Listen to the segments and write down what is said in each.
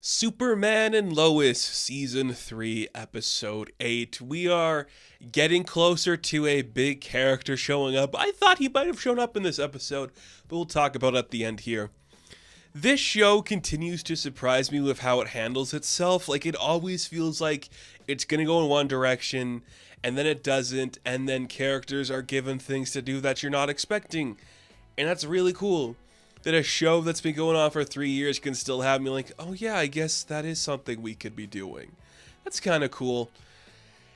Superman and Lois, Season 3, Episode 8. We are getting closer to a big character showing up. I thought he might have shown up in this episode, but we'll talk about it at the end here. This show continues to surprise me with how it handles itself. Like, it always feels like it's going to go in one direction, and then it doesn't, and then characters are given things to do that you're not expecting. And that's really cool. That a show that's been going on for 3 years can still have me like, oh yeah, I guess that is something we could be doing. That's kind of cool.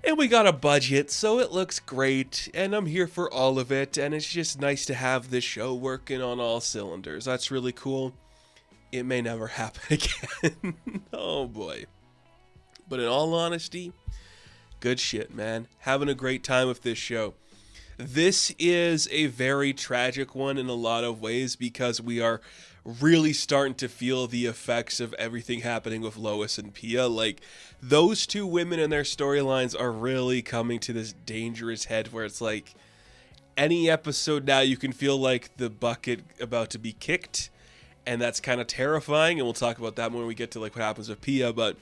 And we got a budget, so it looks great, and I'm here for all of it, and it's just nice to have this show working on all cylinders. That's really cool. It may never happen again. Oh boy. But in all honesty, good shit, man. Having a great time with this show. This is a very tragic one in a lot of ways because we are really starting to feel the effects of everything happening with Lois and Pia. Like, those two women and their storylines are really coming to this dangerous head where it's like any episode now you can feel like the bucket about to be kicked, and that's kind of terrifying, and we'll talk about that when we get to like what happens with Pia. But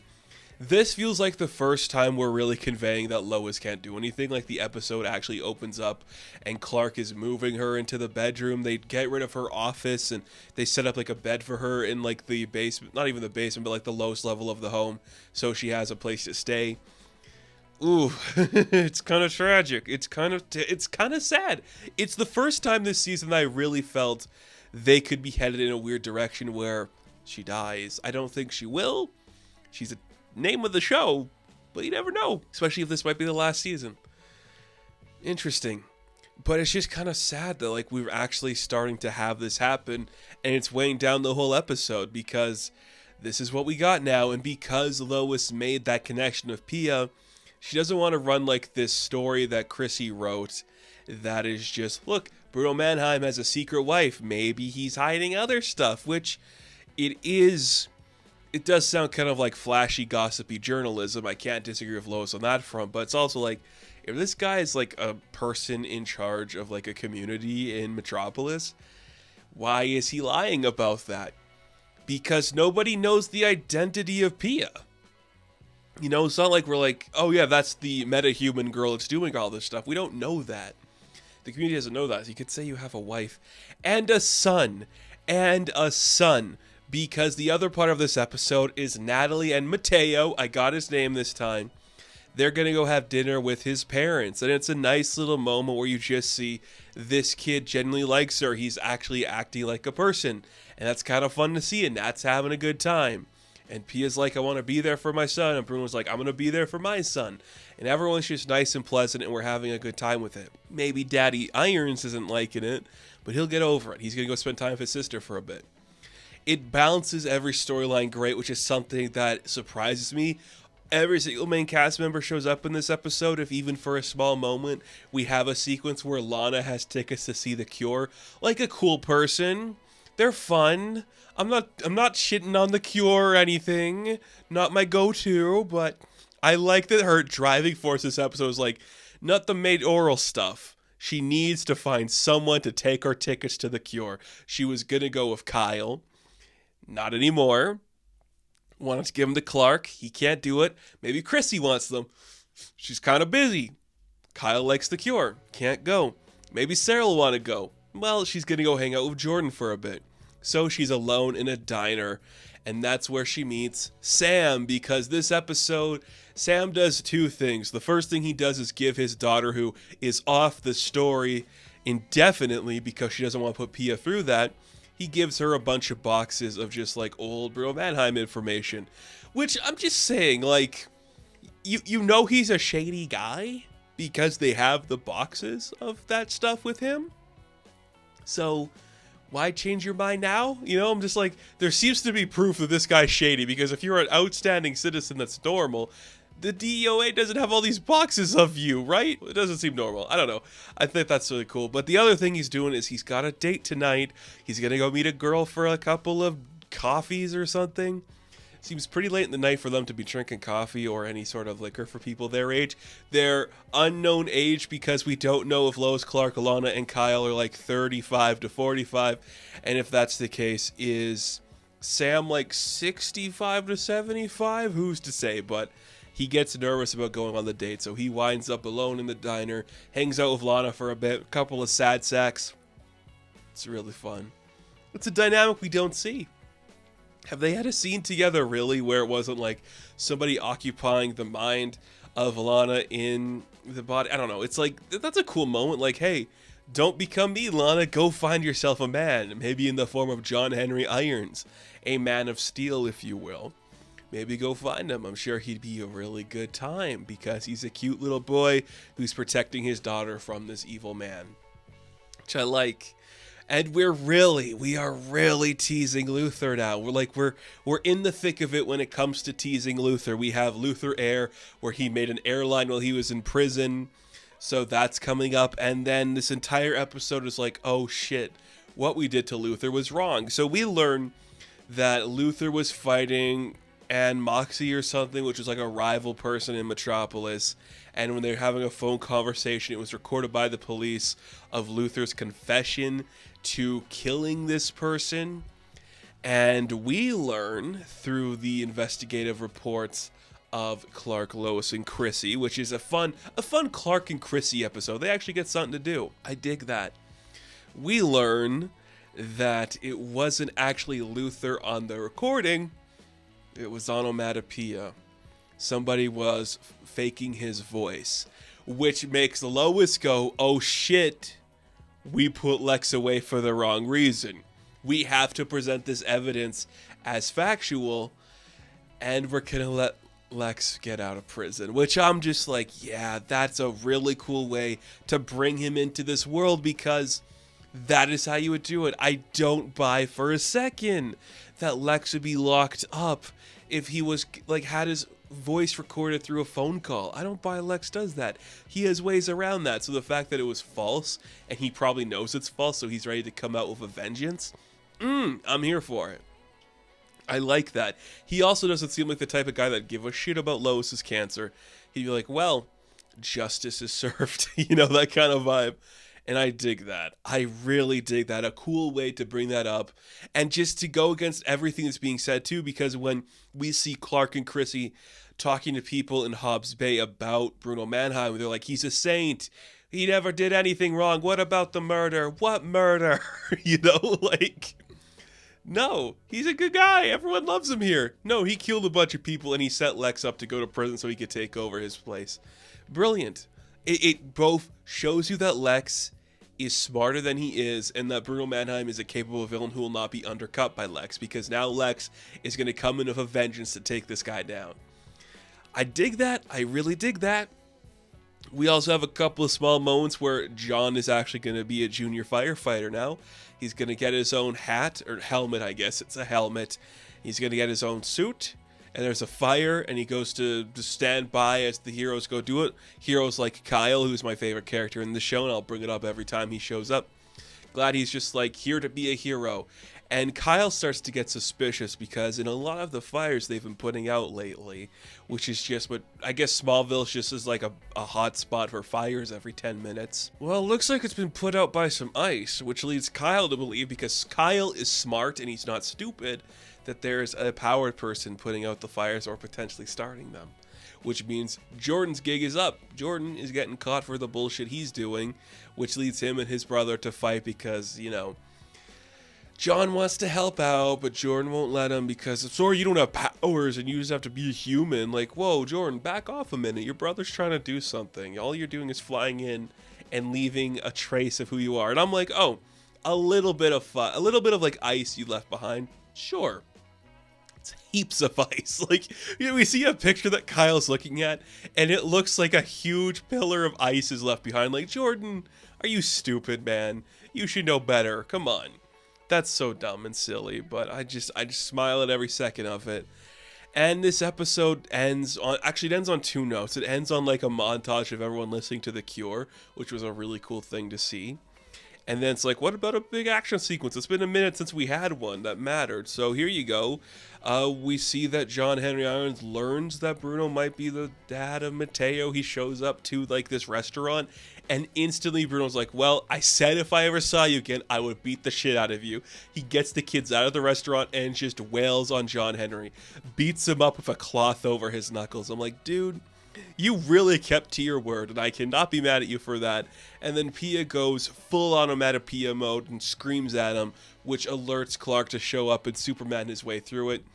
this feels like the first time we're really conveying that Lois can't do anything. Like, the episode actually opens up and Clark is moving her into the bedroom. They get rid of her office and they set up like a bed for her in like the basement, not even the basement, but like the lowest level of the home, so she has a place to stay. Ooh, it's kind of tragic. It's kind of sad. It's the first time this season that I really felt they could be headed in a weird direction where she dies. I don't think she will. She's a name of the show, but you never know, especially if this might be the last season. Interesting. But it's just kind of sad that like we're actually starting to have this happen, and it's weighing down the whole episode because this is what we got now. And because Lois made that connection with Pia, she doesn't want to run like this story that Chrissy wrote that is just, look, Bruno Mannheim has a secret wife, maybe he's hiding other stuff, which it does sound kind of like flashy, gossipy journalism. I can't disagree with Lois on that front, but it's also like, if this guy is like a person in charge of like a community in Metropolis, why is he lying about that? Because nobody knows the identity of Pia. You know, it's not like we're like, oh yeah, that's the meta-human girl that's doing all this stuff. We don't know that. The community doesn't know that. So you could say you have a wife and a son, because the other part of this episode is Natalie and Mateo. I got his name this time. They're going to go have dinner with his parents. And it's a nice little moment where you just see this kid genuinely likes her. He's actually acting like a person. And that's kind of fun to see. And Nat's having a good time. And Pia's like, I want to be there for my son. And Bruno's like, I'm going to be there for my son. And everyone's just nice and pleasant, and we're having a good time with it. Maybe Daddy Irons isn't liking it, but he'll get over it. He's going to go spend time with his sister for a bit. It balances every storyline great, which is something that surprises me. Every single main cast member shows up in this episode, if even for a small moment. We have a sequence where Lana has tickets to see The Cure. Like a cool person. They're fun. I'm not shitting on The Cure or anything. Not my go-to, but I like that her driving force this episode is like, not the mayoral stuff. She needs to find someone to take her tickets to The Cure. She was gonna go with Kyle. Not anymore. Wanted to give him to Clark. He can't do it. Maybe Chrissy wants them. She's kind of busy. Kyle likes The Cure. Can't go. Maybe Sarah will want to go. Well, she's going to go hang out with Jordan for a bit. So she's alone in a diner. And that's where she meets Sam. Because this episode, Sam does two things. The first thing he does is give his daughter, who is off the story indefinitely because she doesn't want to put Pia through that, he gives her a bunch of boxes of just like old Bruno Mannheim information, which I'm just saying, like, you know he's a shady guy because they have the boxes of that stuff with him. So why change your mind now? You know, I'm just like, there seems to be proof that this guy's shady, because if you're an outstanding citizen that's normal, the DOA doesn't have all these boxes of you, right? It doesn't seem normal. I don't know. I think that's really cool. But the other thing he's doing is he's got a date tonight. He's going to go meet a girl for a couple of coffees or something. Seems pretty late in the night for them to be drinking coffee or any sort of liquor for people their age. Their unknown age, because we don't know if Lois, Clark, Alana, and Kyle are like 35 to 45. And if that's the case, is Sam like 65 to 75, who's to say, but he gets nervous about going on the date, so he winds up alone in the diner, hangs out with Lana for a bit, a couple of sad sacks. It's really fun. It's a dynamic we don't see. Have they had a scene together, really, where it wasn't like somebody occupying the mind of Lana in the body? I don't know. It's like, that's a cool moment. Like, hey, don't become me, Lana. Go find yourself a man. Maybe in the form of John Henry Irons. A man of steel, if you will. Maybe go find him. I'm sure he'd be a really good time because he's a cute little boy who's protecting his daughter from this evil man. Which I like. And we are really teasing Luthor now. We're in the thick of it when it comes to teasing Luthor. We have Luthor Air, where he made an airline while he was in prison. So that's coming up. And then this entire episode is like, oh shit, what we did to Luthor was wrong. So we learn that Luthor was fighting Ann Moxie or something, which was like a rival person in Metropolis. And when they were having a phone conversation, it was recorded by the police of Luthor's confession to killing this person. And we learn through the investigative reports of Clark, Lois, and Chrissy, which is a fun Clark and Chrissy episode. They actually get something to do. I dig that. We learn that it wasn't actually Luthor on the recording. It was onomatopoeia. Somebody was faking his voice, which makes Lois go, oh shit, we put Lex away for the wrong reason. We have to present this evidence as factual, and we're gonna let Lex get out of prison, which I'm just like, yeah, that's a really cool way to bring him into this world, because that is how you would do it. I don't buy for a second that Lex would be locked up if he was like had his voice recorded through a phone call. I don't buy Lex does that. He has ways around that. So the fact that it was false, and he probably knows it's false, so he's ready to come out with a vengeance, I'm here for it. I like that. He also doesn't seem like the type of guy that'd give a shit about Lois's cancer. He'd be like, well, justice is served. You know, that kind of vibe. And I dig that. I really dig that. A cool way to bring that up. And just to go against everything that's being said, too, because when we see Clark and Chrissy talking to people in Hobbs Bay about Bruno Mannheim, they're like, he's a saint. He never did anything wrong. What about the murder? What murder? You know, like, no, he's a good guy. Everyone loves him here. No, he killed a bunch of people and he set Lex up to go to prison so he could take over his place. Brilliant. It both shows you that Lex is smarter than he is, and that Bruno Mannheim is a capable villain who will not be undercut by Lex, because now Lex is going to come in with a vengeance to take this guy down. I dig that. I really dig that. We also have a couple of small moments where John is actually going to be a junior firefighter now. He's going to get his own hat, or helmet, I guess. It's a helmet. He's going to get his own suit. And there's a fire, and he goes to stand by as the heroes go do it. Heroes like Kyle, who's my favorite character in the show, and I'll bring it up every time he shows up. Glad he's just like here to be a hero. And Kyle starts to get suspicious because in a lot of the fires they've been putting out lately, which is just what, I guess Smallville's just is like a hot spot for fires every 10 minutes. Well, it looks like it's been put out by some ice, which leads Kyle to believe, because Kyle is smart and he's not stupid, that there's a powered person putting out the fires or potentially starting them, which means Jordan's gig is up. Jordan is getting caught for the bullshit he's doing, which leads him and his brother to fight because, you know, John wants to help out, but Jordan won't let him because, sorry, you don't have powers and you just have to be a human. Like, whoa, Jordan, back off a minute. Your brother's trying to do something. All you're doing is flying in and leaving a trace of who you are. And I'm like, oh, a little bit of fun, a little bit of like ice you left behind. Sure. It's heaps of ice. Like, you know, we see a picture that Kyle's looking at, and it looks like a huge pillar of ice is left behind. Like, Jordan, are you stupid, man? You should know better. Come on. That's so dumb and silly, but I just smile at every second of it. And this episode ends on, actually it ends on two notes. It ends on like a montage of everyone listening to The Cure, which was a really cool thing to see. And then it's like, what about a big action sequence? It's been a minute since we had one that mattered. So here you go. We see that John Henry Irons learns that Bruno might be the dad of Mateo. He shows up to like this restaurant, and instantly Bruno's like, well, I said if I ever saw you again, I would beat the shit out of you. He gets the kids out of the restaurant and just wails on John Henry. Beats him up with a cloth over his knuckles. I'm like, dude, you really kept to your word, and I cannot be mad at you for that. And then Pia goes full onomatopoeia mode and screams at him, which alerts Clark to show up and Superman his way through it.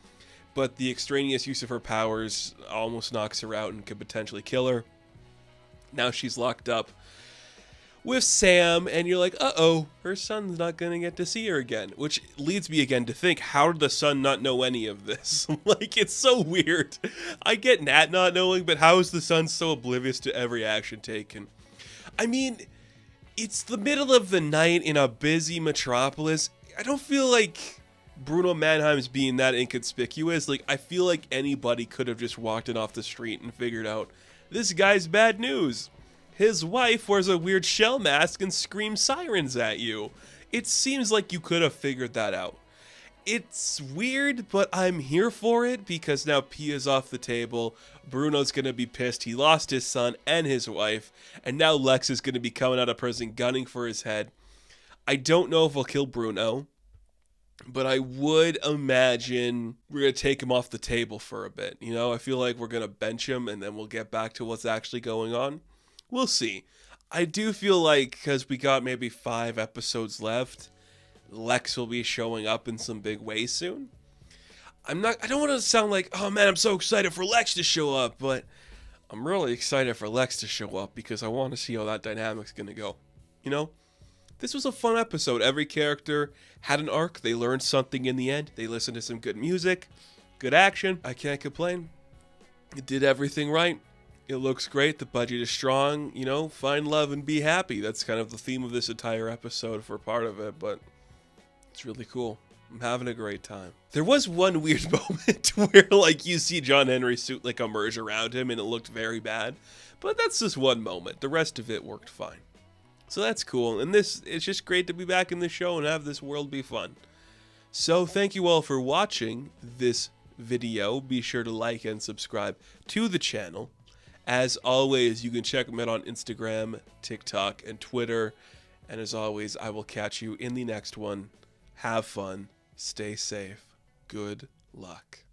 But the extraneous use of her powers almost knocks her out and could potentially kill her. Now she's locked up with Sam, and you're like, uh-oh, her son's not going to get to see her again. Which leads me again to think, how did the son not know any of this? Like, it's so weird. I get Nat not knowing, but how is the son so oblivious to every action taken? I mean, it's the middle of the night in a busy metropolis. I don't feel like Bruno Mannheim's being that inconspicuous. Like, I feel like anybody could have just walked in off the street and figured out, this guy's bad news. His wife wears a weird shell mask and screams sirens at you. It seems like you could have figured that out. It's weird, but I'm here for it because now Pia's off the table. Bruno's going to be pissed. He lost his son and his wife. And now Lex is going to be coming out of prison gunning for his head. I don't know if he'll kill Bruno, but I would imagine we're going to take him off the table for a bit. You know, I feel like we're going to bench him and then we'll get back to what's actually going on. We'll see. I do feel like, because we got maybe 5 episodes left, Lex will be showing up in some big ways soon. I don't want to sound like, oh man, I'm so excited for Lex to show up, but I'm really excited for Lex to show up because I want to see how that dynamic's going to go. You know? This was a fun episode. Every character had an arc. They learned something in the end. They listened to some good music, good action. I can't complain. It did everything right. It looks great. The budget is strong. You know, find love and be happy. That's kind of the theme of this entire episode for part of it, but it's really cool. I'm having a great time. There was one weird moment where, like, you see John Henry's suit, like, emerge around him, and it looked very bad. But that's just one moment. The rest of it worked fine. So that's cool. And it's just great to be back in the show and have this world be fun. So thank you all for watching this video. Be sure to like and subscribe to the channel. As always, you can check them out on Instagram, TikTok, and Twitter. And as always, I will catch you in the next one. Have fun. Stay safe. Good luck.